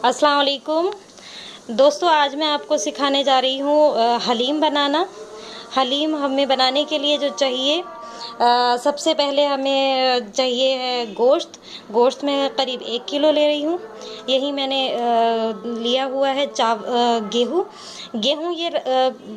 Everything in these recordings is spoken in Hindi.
अस्सलाम वालेकुम दोस्तों, आज मैं आपको सिखाने जा रही हूँ हलीम बनाना। हलीम हमें बनाने के लिए जो चाहिए, सबसे पहले हमें चाहिए है गोश्त। गोश्त मैं करीब 1 किलो ले रही हूँ। यही मैंने लिया हुआ है गेहूँ। गेहूँ ये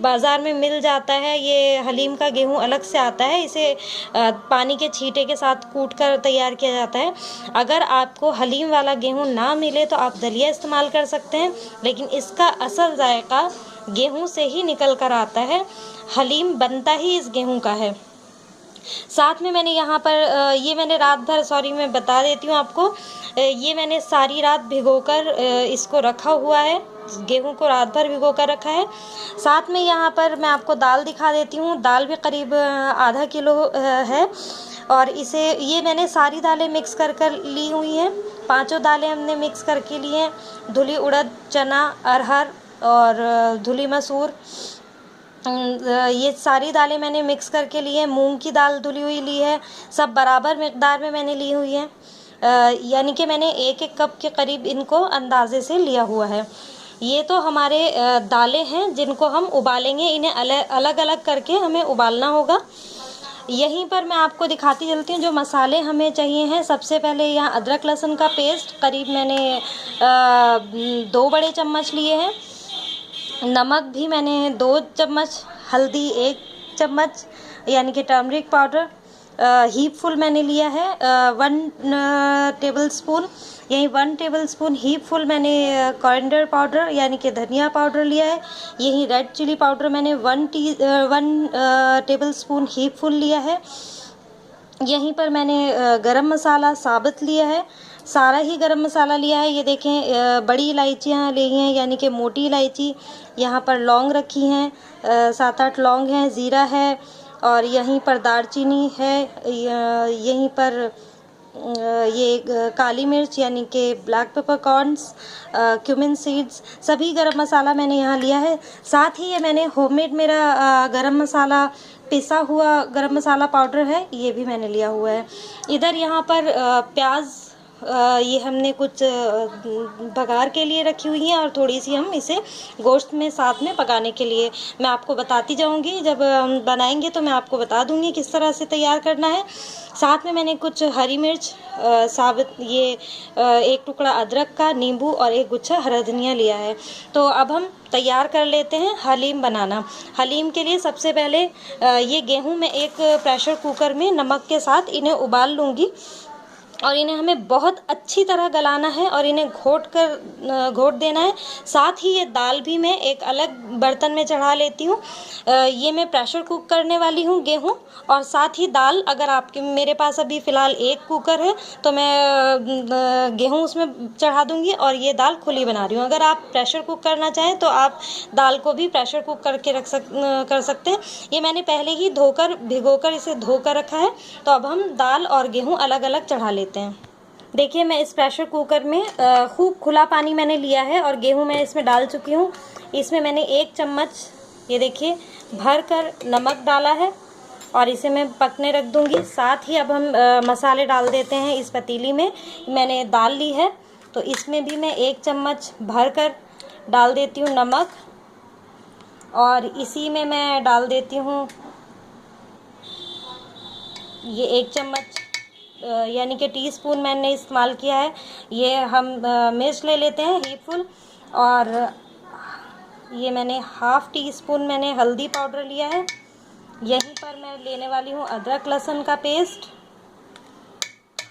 बाज़ार में मिल जाता है। ये हलीम का गेहूँ अलग से आता है। इसे पानी के छींटे के साथ कूट कर तैयार किया जाता है। अगर आपको हलीम वाला गेहूँ ना मिले तो आप दलिया इस्तेमाल कर सकते हैं, लेकिन इसका असल जायका गेहूँ से ही निकल कर आता है। हलीम बनता ही इस गेहूँ का है। साथ में मैंने यहाँ पर ये मैंने रात भर, सॉरी मैं बता देती हूँ आपको, ये मैंने सारी रात भिगोकर इसको रखा हुआ है। गेहूं को रात भर भिगो कर रखा है। साथ में यहाँ पर मैं आपको दाल दिखा देती हूँ। दाल भी करीब आधा किलो है। और इसे ये मैंने सारी दालें मिक्स कर ली हुई हैं। 5 दालें हमने मिक्स करके ली हैं। धुली उड़द, चना, अरहर और धुली मसूर, ये सारी दालें मैंने मिक्स करके ली है। मूंग की दाल धुली हुई ली है। सब बराबर मिकदार में मैंने ली हुई है। यानी कि मैंने 1-1 कप के करीब इनको अंदाजे से लिया हुआ है। ये तो हमारे दालें हैं जिनको हम उबालेंगे। इन्हें अलग अलग करके हमें उबालना होगा। यहीं पर मैं आपको दिखाती चलती हूँ जो मसाले हमें चाहिए हैं। सबसे पहले यहाँ अदरक लहसुन का पेस्ट करीब मैंने 2 बड़े चम्मच लिए हैं। नमक भी मैंने 2 चम्मच, हल्दी 1 चम्मच यानी कि टर्मरिक पाउडर हीप फुल मैंने लिया है। 1 टेबल स्पून, यही 1 टेबल स्पून हीप फुल मैंने कोरिएंडर पाउडर यानी कि धनिया पाउडर लिया है। यही रेड चिली पाउडर मैंने 1 टेबल स्पून हीप फुल लिया है। यहीं पर मैंने गरम मसाला साबुत लिया है। सारा ही गरम मसाला लिया है। ये देखें, बड़ी इलायचियाँ ली हैं यानी कि मोटी इलायची। यहाँ पर लौंग रखी हैं, 7-8 लौंग हैं, ज़ीरा है और यहीं पर दालचीनी है। यहीं पर ये काली मिर्च यानी कि ब्लैक पेपरकॉर्न्स, क्यूमिन सीड्स, सभी गरम मसाला मैंने यहाँ लिया है। साथ ही ये मैंने होममेड मेरा गरम मसाला, पिसा हुआ गरम मसाला पाउडर है, ये भी मैंने लिया हुआ है। इधर यहाँ पर प्याज, ये हमने कुछ बघार के लिए रखी हुई हैं और थोड़ी सी हम इसे गोश्त में साथ में पकाने के लिए। मैं आपको बताती जाऊंगी, जब हम बनाएंगे तो मैं आपको बता दूंगी किस तरह से तैयार करना है। साथ में मैंने कुछ हरी मिर्च, साबुत, ये 1 टुकड़ा अदरक का, नींबू और 1 गुच्छा हरा धनिया लिया है। तो अब हम तैयार कर लेते हैं हलीम बनाना। हलीम के लिए सबसे पहले ये गेहूं मैं एक प्रेशर कुकर में नमक के साथ इन्हें उबाल लूँगी और इन्हें हमें बहुत अच्छी तरह गलाना है और इन्हें घोट देना है। साथ ही ये दाल भी मैं एक अलग बर्तन में चढ़ा लेती हूँ। ये मैं प्रेशर कुक करने वाली हूँ गेहूँ, और साथ ही दाल, अगर आपके मेरे पास अभी फ़िलहाल 1 कुकर है तो मैं गेहूँ उसमें चढ़ा दूँगी और ये दाल खुली बना रही हूँ। अगर आप प्रेशर कुक करना चाहें तो आप दाल को भी प्रेशर कुक करके कर सकते हैं। ये मैंने पहले ही भिगोकर इसे धोकर रखा है। तो अब हम दाल और गेहूँ अलग अलग चढ़ा लेते हैं। देखिए, मैं इस प्रेशर कुकर में खूब खुला पानी मैंने लिया है और गेहूं मैं इसमें डाल चुकी हूँ। इसमें मैंने 1 चम्मच, ये देखिए, भर कर नमक डाला है और इसे मैं पकने रख दूंगी। साथ ही अब हम मसाले डाल देते हैं। इस पतीली में मैंने दाल ली है तो इसमें भी मैं 1 चम्मच भर कर डाल देती हूँ नमक, और इसी में मैं डाल देती हूँ ये 1 चम्मच यानी कि टीस्पून मैंने इस्तेमाल किया है। ये हम मिर्च ले लेते हैं हीपफुल, और ये मैंने ½ टीस्पून मैंने हल्दी पाउडर लिया है। यहीं पर मैं लेने वाली हूँ अदरक लहसुन का पेस्ट,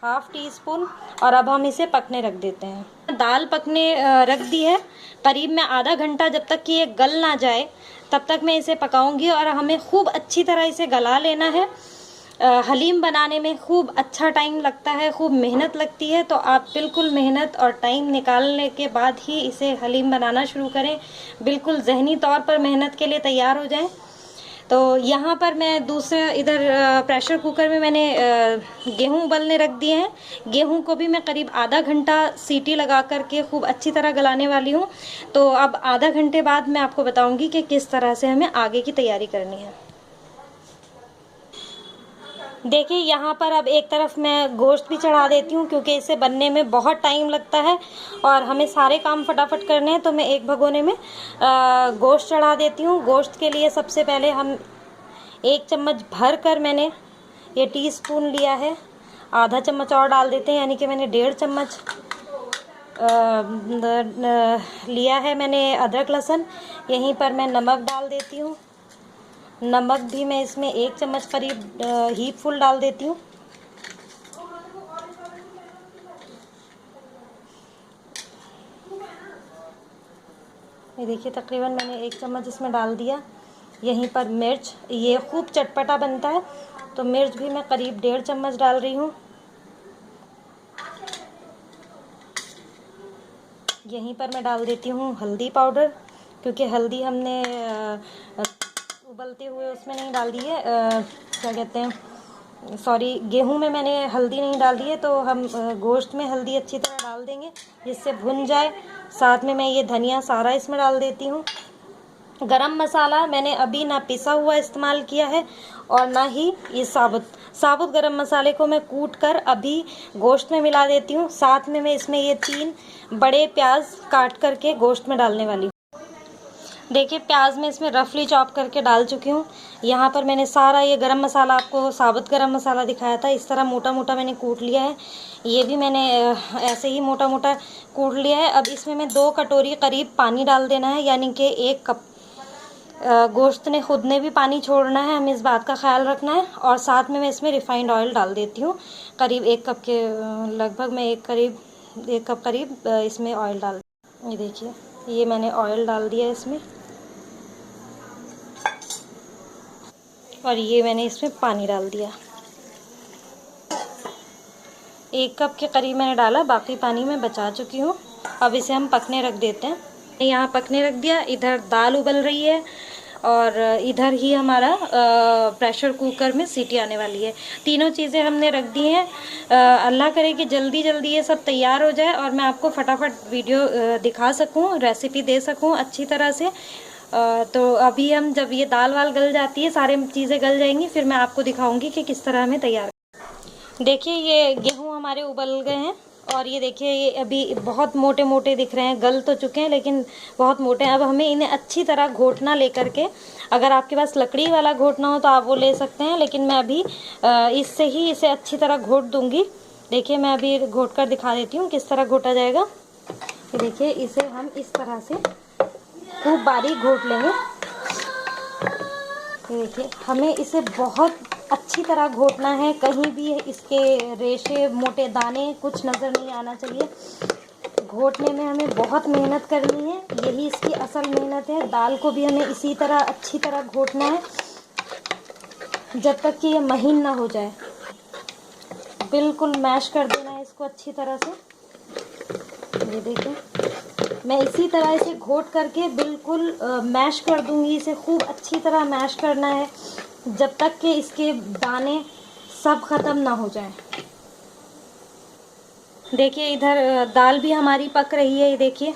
½ टीस्पून, और अब हम इसे पकने रख देते हैं। दाल पकने रख दी है। करीब मैं आधा घंटा, जब तक कि ये गल ना जाए तब तक मैं इसे पकाऊंगी और हमें खूब अच्छी तरह इसे गला लेना है। हलीम बनाने में खूब अच्छा टाइम लगता है, खूब मेहनत लगती है। तो आप बिल्कुल मेहनत और टाइम निकालने के बाद ही इसे हलीम बनाना शुरू करें। बिल्कुल ज़हनी तौर पर मेहनत के लिए तैयार हो जाएं। तो यहाँ पर मैं दूसरे इधर प्रेशर कुकर में मैंने गेहूँ उबलने रख दिए हैं। गेहूँ को भी मैं करीब आधा घंटा सीटी लगा करके खूब अच्छी तरह गलाने वाली हूँ। तो अब आधा घंटे बाद मैं आपको बताऊँगी कि किस तरह से हमें आगे की तैयारी करनी है। देखिए यहाँ पर अब एक तरफ मैं गोश्त भी चढ़ा देती हूँ, क्योंकि इसे बनने में बहुत टाइम लगता है और हमें सारे काम फटाफट करने हैं। तो मैं एक भगोने में गोश्त चढ़ा देती हूँ। गोश्त के लिए सबसे पहले हम 1 चम्मच भर कर मैंने ये टीस्पून लिया है, आधा चम्मच और डाल देते हैं, यानी कि मैंने 1.5 चम्मच लिया है मैंने अदरक लहसुन। यहीं पर मैं नमक डाल देती हूँ। नमक भी मैं इसमें 1 चम्मच करीब हीप फुल डाल देती हूँ। ये देखिए तकरीबन मैंने 1 चम्मच इसमें डाल दिया। यहीं पर मिर्च, ये खूब चटपटा बनता है तो मिर्च भी मैं करीब 1.5 चम्मच डाल रही हूँ। यहीं पर मैं डाल देती हूँ हल्दी पाउडर, क्योंकि हल्दी हमने उबलते हुए उसमें नहीं डाल दी है, क्या कहते हैं, सॉरी, गेहूं में मैंने हल्दी नहीं डाल दी है, तो हम गोश्त में हल्दी अच्छी तरह डाल देंगे जिससे भुन जाए। साथ में मैं ये धनिया सारा इसमें डाल देती हूँ। गरम मसाला मैंने अभी ना पिसा हुआ इस्तेमाल किया है और ना ही ये साबुत गरम मसाले को मैं कूट कर अभी गोश्त में मिला देती हूँ। साथ में मैं इसमें ये 3 बड़े प्याज काट करके गोश्त में डालने वाली हूँ। देखिए प्याज में इसमें रफली चॉप करके डाल चुकी हूँ। यहाँ पर मैंने सारा ये गरम मसाला, आपको साबुत गरम मसाला दिखाया था, इस तरह मोटा मोटा मैंने कूट लिया है। ये भी मैंने ऐसे ही मोटा मोटा कूट लिया है। अब इसमें मैं 2 कटोरी करीब पानी डाल देना है, यानी कि 1 कप। गोश्त ने खुद ने भी पानी छोड़ना है, हमें इस बात का ख्याल रखना है। और साथ में मैं इसमें रिफ़ाइंड ऑयल डाल देती हूँ, करीब 1 कप के लगभग मैं 1 कप करीब इसमें ऑयल डाल। ये देखिए ये मैंने ऑयल डाल दिया इसमें और ये मैंने इसमें पानी डाल दिया। 1 कप के करीब मैंने डाला, बाकी पानी मैं बचा चुकी हूँ। अब इसे हम पकने रख देते हैं। यहाँ पकने रख दिया, इधर दाल उबल रही है और इधर ही हमारा प्रेशर कुकर में सीटी आने वाली है। तीनों चीज़ें हमने रख दी हैं। अल्लाह करे कि जल्दी जल्दी ये सब तैयार हो जाए और मैं आपको फटाफट वीडियो दिखा सकूं, रेसिपी दे सकूं अच्छी तरह से। तो अभी हम जब ये दाल वाल गल जाती है, सारे चीज़ें गल जाएंगी, फिर मैं आपको दिखाऊंगी कि किस तरह हमें तैयार। देखिए ये गेहूँ हमारे उबल गए हैं और ये देखिए ये अभी बहुत मोटे मोटे दिख रहे हैं, गल तो चुके हैं लेकिन बहुत मोटे हैं। अब हमें इन्हें अच्छी तरह घोटना लेकर के, अगर आपके पास लकड़ी वाला घोटना हो तो आप वो ले सकते हैं, लेकिन मैं अभी इससे ही इसे अच्छी तरह घोट दूंगी। देखिए मैं अभी घोट कर दिखा देती हूँ किस तरह घोटा जाएगा। ये देखिए इसे हम इस तरह से खूब बारीक घोट लेंगे। ये देखिए हमें इसे बहुत अच्छी तरह घोटना है, कहीं भी इसके रेशे, मोटे दाने कुछ नज़र नहीं आना चाहिए। घोटने में हमें बहुत मेहनत करनी है, यही इसकी असल मेहनत है। दाल को भी हमें इसी तरह अच्छी तरह घोटना है जब तक कि ये महीन ना हो जाए। बिल्कुल मैश कर देना है इसको अच्छी तरह से। ये देखें मैं इसी तरह इसे घोट करके बिल्कुल मैश कर दूंगी। इसे खूब अच्छी तरह मैश करना है जब तक कि इसके दाने सब ख़त्म ना हो जाएं। देखिए इधर दाल भी हमारी पक रही है, ये देखिए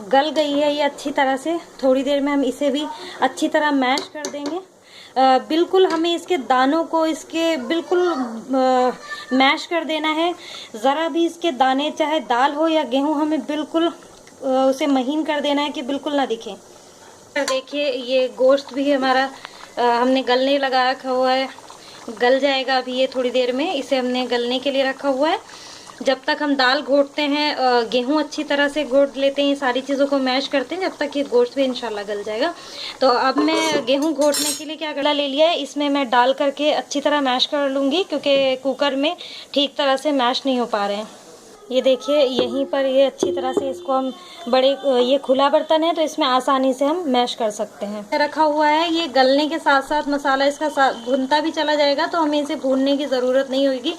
गल गई है ये अच्छी तरह से। थोड़ी देर में हम इसे भी अच्छी तरह मैश कर देंगे। बिल्कुल हमें इसके दानों को इसके बिल्कुल मैश कर देना है। ज़रा भी इसके दाने, चाहे दाल हो या गेहूं, हमें बिल्कुल उसे महीन कर देना है कि बिल्कुल ना दिखे। देखिए ये गोश्त भी हमारा हमने गलने लगा रखा हुआ है, गल जाएगा अभी ये थोड़ी देर में। इसे हमने गलने के लिए रखा हुआ है। जब तक हम दाल घोटते हैं, गेहूं अच्छी तरह से घोट लेते हैं, सारी चीज़ों को मैश करते हैं, जब तक ये गोश्त भी इंशाल्लाह गल जाएगा। तो अब मैं गेहूं घोटने के लिए क्या गला ले लिया है, इसमें मैं डाल करके अच्छी तरह मैश कर लूँगी, क्योंकि कुकर में ठीक तरह से मैश नहीं हो पा रहे हैं। ये देखिए यहीं पर ये अच्छी तरह से इसको हम ये खुला बर्तन है तो इसमें आसानी से हम मैश कर सकते हैं। रखा हुआ है, ये गलने के साथ साथ मसाला इसका भुनता भी चला जाएगा, तो हमें इसे भूनने की ज़रूरत नहीं होगी।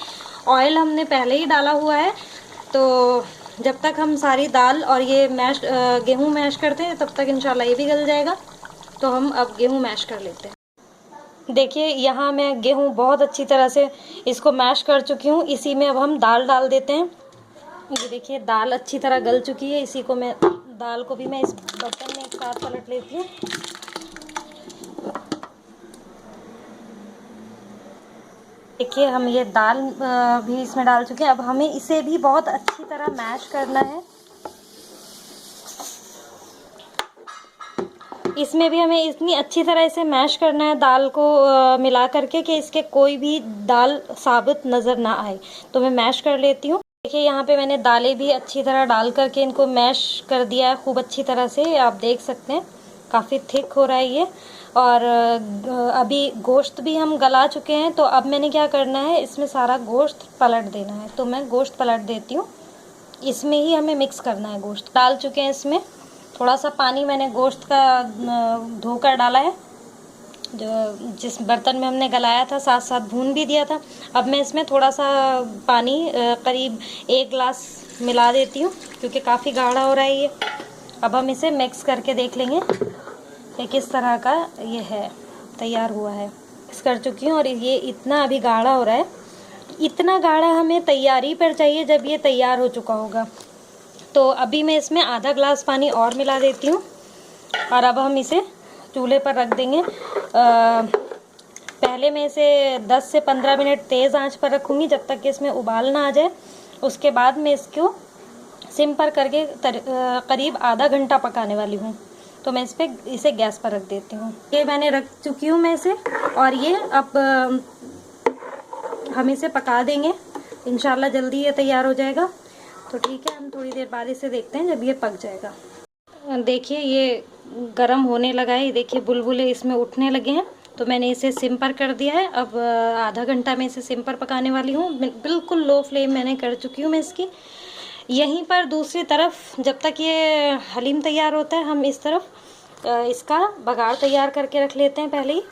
ऑयल हमने पहले ही डाला हुआ है, तो जब तक हम सारी दाल और ये गेहूँ मैश करते हैं तब तक इंशाल्लाह ये भी गल जाएगा। तो हम अब गेहूँ मैश कर लेते हैं। देखिए यहाँ मैं गेहूँ बहुत अच्छी तरह से इसको मैश कर चुकी हूँ। इसी में अब हम दाल डाल देते हैं। ये देखिए दाल अच्छी तरह गल चुकी है। इसी को मैं दाल को भी मैं इस बर्तन में एक साथ पलट लेती हूँ। देखिए हम ये दाल भी इसमें डाल चुके हैं। अब हमें इसे भी बहुत अच्छी तरह मैश करना है। इसमें भी हमें इतनी अच्छी तरह इसे मैश करना है दाल को मिला करके कि इसके कोई भी दाल साबुत नज़र ना आए। तो मैं मैश कर लेती हूँ। देखिए यहाँ पे मैंने दालें भी अच्छी तरह डाल करके इनको मैश कर दिया है खूब अच्छी तरह से। आप देख सकते हैं काफ़ी थिक हो रहा है ये। और अभी गोश्त भी हम गला चुके हैं। तो अब मैंने क्या करना है, इसमें सारा गोश्त पलट देना है। तो मैं गोश्त पलट देती हूँ। इसमें ही हमें मिक्स करना है। गोश्त डाल चुके हैं, इसमें थोड़ा सा पानी मैंने गोश्त का धोकर डाला है। जो जिस बर्तन में हमने गलाया था साथ साथ भून भी दिया था। अब मैं इसमें थोड़ा सा पानी करीब 1 गिलास मिला देती हूँ क्योंकि काफ़ी गाढ़ा हो रहा है ये। अब हम इसे मिक्स करके देख लेंगे कि किस तरह का ये है, तैयार हुआ है। मिक्स कर चुकी हूँ और ये इतना अभी गाढ़ा हो रहा है। इतना गाढ़ा हमें तैयारी पर चाहिए जब ये तैयार हो चुका होगा। तो अभी मैं इसमें आधा ग्लास पानी और मिला देती हूँ और अब हम इसे चूल्हे पर रख देंगे। पहले मैं इसे 10 से 15 मिनट तेज़ आंच पर रखूँगी जब तक कि इसमें उबाल ना आ जाए। उसके बाद मैं इसको सिम पर करके करीब आधा घंटा पकाने वाली हूँ। तो मैं इसे गैस पर रख देती हूँ। ये मैंने रख चुकी हूँ मैं इसे, और ये अब हम इसे पका देंगे। इंशाल्लाह जल्दी ये तैयार हो जाएगा। तो ठीक है, हम थोड़ी देर बाद इसे देखते हैं जब ये पक जाएगा। देखिए ये गरम होने लगा है। देखिए बुलबुले इसमें उठने लगे हैं। तो मैंने इसे सिम पर कर दिया है। अब आधा घंटा मैं इसे सिम पर पकाने वाली हूँ। बिल्कुल लो फ्लेम मैंने कर चुकी हूँ मैं इसकी। यहीं पर दूसरी तरफ जब तक ये हलीम तैयार होता है, हम इस तरफ इसका बघाड़ तैयार करके रख लेते हैं। पहले ही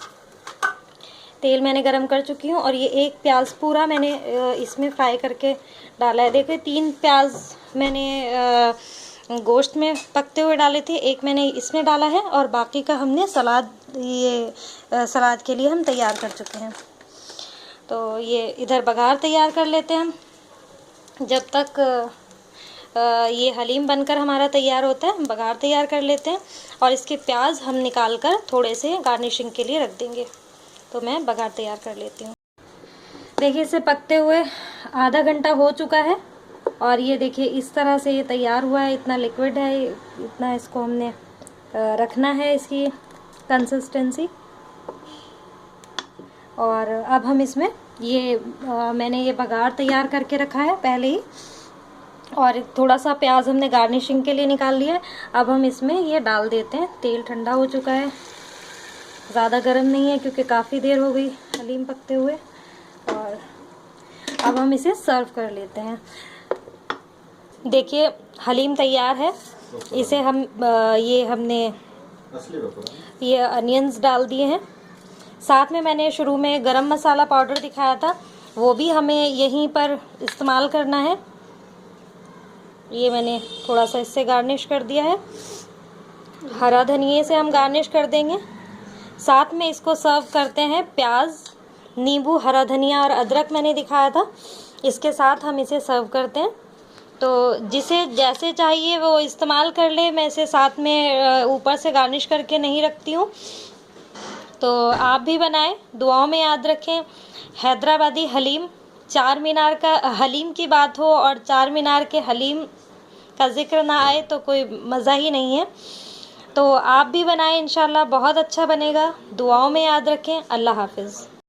तेल मैंने गरम कर चुकी हूँ और ये 1 प्याज पूरा मैंने इसमें फ्राई करके डाला है। देखिए 3 प्याज मैंने गोश्त में पकते हुए डाले थे, 1 मैंने इसमें डाला है और बाकी का हमने सलाद के लिए हम तैयार कर चुके हैं। तो ये इधर बघार तैयार कर लेते हैं हम जब तक ये हलीम बनकर हमारा तैयार होता है। हम बघार तैयार कर लेते हैं और इसके प्याज हम निकाल कर थोड़े से गार्निशिंग के लिए रख देंगे। तो मैं बघार तैयार कर लेती हूँ। देखिए इसे पकते हुए आधा घंटा हो चुका है और ये देखिए इस तरह से ये तैयार हुआ है। इतना लिक्विड है, इतना इसको हमने रखना है, इसकी कंसिस्टेंसी। और अब हम इसमें ये मैंने ये बघार तैयार करके रखा है पहले ही, और थोड़ा सा प्याज हमने गार्निशिंग के लिए निकाल लिया है। अब हम इसमें ये डाल देते हैं। तेल ठंडा हो चुका है, ज़्यादा गर्म नहीं है क्योंकि काफ़ी देर हो गई हलीम पकते हुए। और अब हम इसे सर्व कर लेते हैं। देखिए हलीम तैयार है। इसे हम ये हमने ये अनियंस डाल दिए हैं। साथ में मैंने शुरू में गरम मसाला पाउडर दिखाया था, वो भी हमें यहीं पर इस्तेमाल करना है। ये मैंने थोड़ा सा इससे गार्निश कर दिया है। हरा धनिया से हम गार्निश कर देंगे। साथ में इसको सर्व करते हैं प्याज, नींबू, हरा धनिया और अदरक मैंने दिखाया था, इसके साथ हम इसे सर्व करते हैं। तो जिसे जैसे चाहिए वो इस्तेमाल कर ले। मैं इसे साथ में ऊपर से गार्निश करके नहीं रखती हूँ। तो आप भी बनाएं, दुआओं में याद रखें। हैदराबादी हलीम, चार मीनार का हलीम की बात हो और चार मीनार के हलीम का जिक्र ना आए तो कोई मज़ा ही नहीं है। तो आप भी बनाएं, इंशाल्लाह बहुत अच्छा बनेगा। दुआओं में याद रखें। अल्लाह हाफिज़।